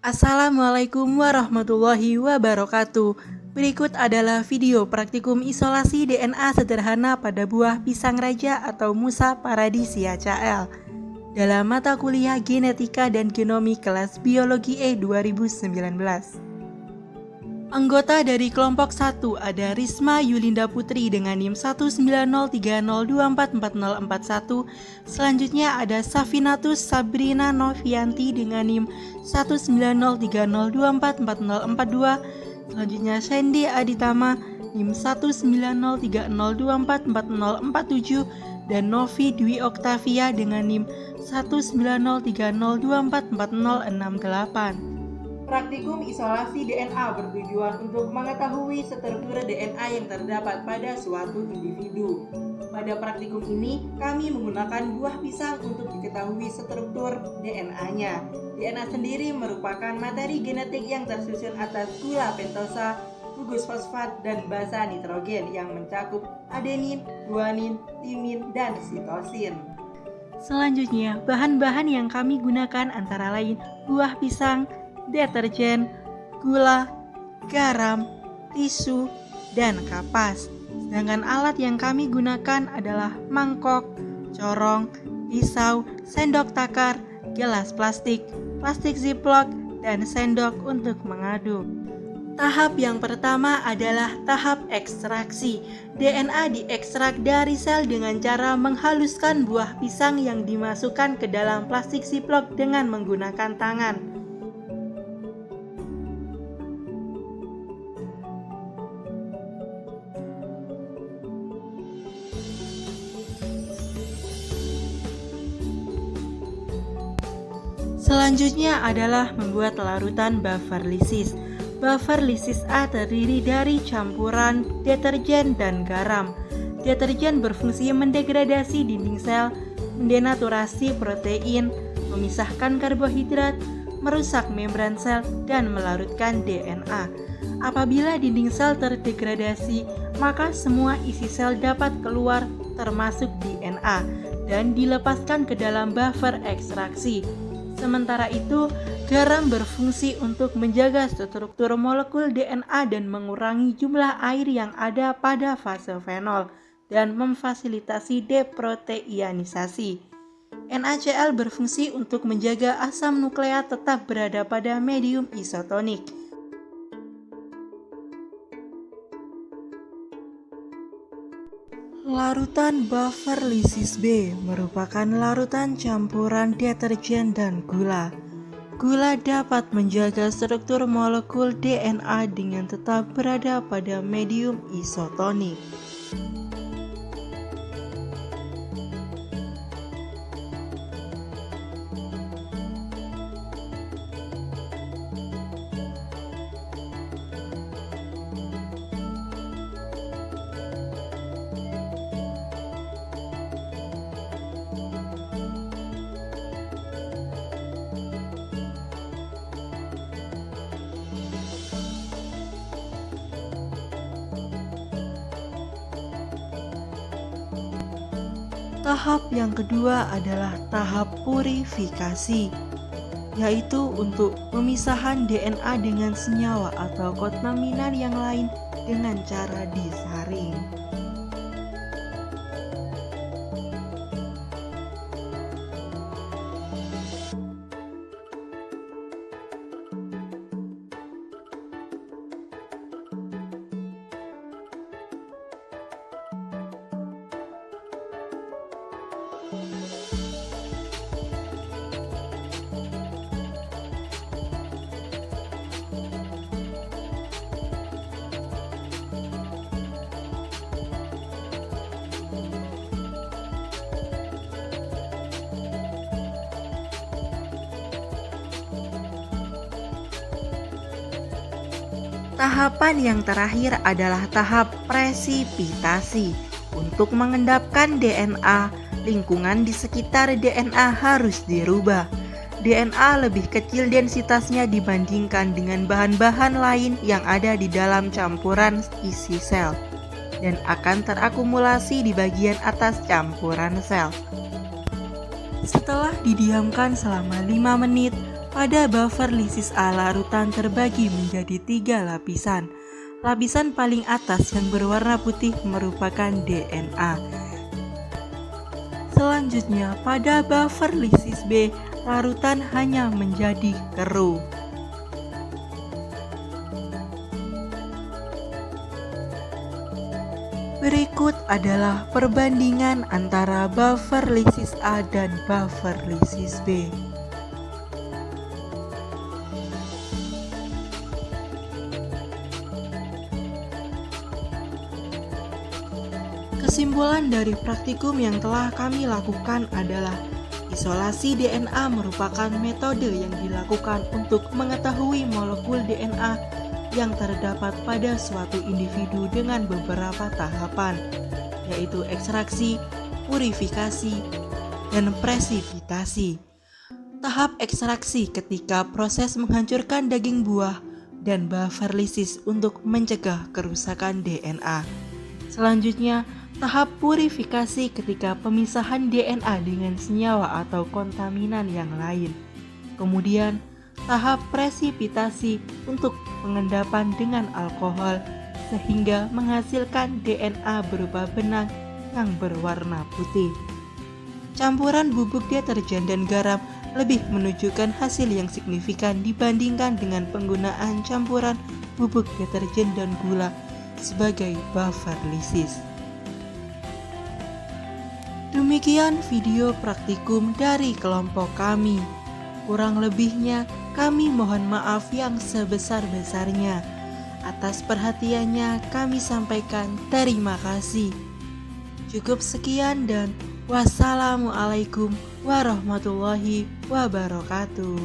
Assalamualaikum warahmatullahi wabarakatuh. Berikut adalah video praktikum isolasi DNA sederhana pada buah pisang raja atau Musa paradisia CL dalam mata kuliah Genetika dan Genomik kelas Biologi E 2019. Anggota dari kelompok 1 ada Risma Yulinda Putri dengan NIM 19030244041. Selanjutnya ada Safinatus Sabrina Novianti dengan NIM 19030244042. Selanjutnya Sandy Aditama NIM 19030244047 dan Novi Dwi Oktavia dengan NIM 19030244068. Praktikum isolasi DNA bertujuan untuk mengetahui struktur DNA yang terdapat pada suatu individu. Pada praktikum ini, kami menggunakan buah pisang untuk diketahui struktur DNA-nya. DNA sendiri merupakan materi genetik yang tersusun atas gula pentosa, gugus fosfat, dan basa nitrogen yang mencakup adenin, guanin, timin, dan sitosin. Selanjutnya, bahan-bahan yang kami gunakan antara lain buah pisang, deterjen, gula, garam, tisu, dan kapas. Sedangkan alat yang kami gunakan adalah mangkok, corong, pisau, sendok takar, gelas plastik, plastik ziplock, dan sendok untuk mengaduk. Tahap yang pertama adalah tahap ekstraksi. DNA diekstrak dari sel dengan cara menghaluskan buah pisang yang dimasukkan ke dalam plastik ziplock dengan menggunakan tangan. Selanjutnya adalah membuat larutan buffer lysis. Buffer lysis A terdiri dari campuran deterjen dan garam. Deterjen berfungsi mendegradasi dinding sel, mendenaturasi protein, memisahkan karbohidrat, merusak membran sel, dan melarutkan DNA. Apabila dinding sel terdegradasi, maka semua isi sel dapat keluar termasuk DNA dan dilepaskan ke dalam buffer ekstraksi. Sementara itu, garam berfungsi untuk menjaga struktur molekul DNA dan mengurangi jumlah air yang ada pada fase fenol dan memfasilitasi deproteianisasi. NaCl berfungsi untuk menjaga asam nukleat tetap berada pada medium isotonik. Larutan buffer lysis B merupakan larutan campuran deterjen dan gula. Gula dapat menjaga struktur molekul DNA dengan tetap berada pada medium isotonik. Tahap yang kedua adalah tahap purifikasi, yaitu untuk pemisahan DNA dengan senyawa atau kontaminan yang lain dengan cara disaring. Tahapan yang terakhir adalah tahap presipitasi. Untuk mengendapkan DNA, lingkungan di sekitar DNA harus dirubah. DNA lebih kecil densitasnya dibandingkan dengan bahan-bahan lain yang ada di dalam campuran isi sel dan akan terakumulasi di bagian atas campuran sel. Setelah didiamkan selama 5 menit, Pada buffer lisis A, larutan terbagi menjadi 3 lapisan. Lapisan paling atas yang berwarna putih merupakan DNA. Selanjutnya, pada buffer lisis B, larutan hanya menjadi keruh. Berikut adalah perbandingan antara buffer lisis A dan buffer lisis B. Kesimpulan dari praktikum yang telah kami lakukan adalah isolasi DNA merupakan metode yang dilakukan untuk mengetahui molekul DNA yang terdapat pada suatu individu dengan beberapa tahapan, yaitu ekstraksi, purifikasi, dan presipitasi. Tahap ekstraksi ketika proses menghancurkan daging buah dan buffer lisis untuk mencegah kerusakan DNA. Selanjutnya, tahap purifikasi ketika pemisahan DNA dengan senyawa atau kontaminan yang lain. Kemudian, tahap presipitasi untuk pengendapan dengan alkohol sehingga menghasilkan DNA berupa benang yang berwarna putih. Campuran bubuk deterjen dan garam lebih menunjukkan hasil yang signifikan dibandingkan dengan penggunaan campuran bubuk deterjen dan gula sebagai buffer lisis. Demikian video praktikum dari kelompok kami. Kurang lebihnya kami mohon maaf yang sebesar-besarnya. Atas perhatiannya kami sampaikan terima kasih. Cukup sekian dan wassalamualaikum warahmatullahi wabarakatuh.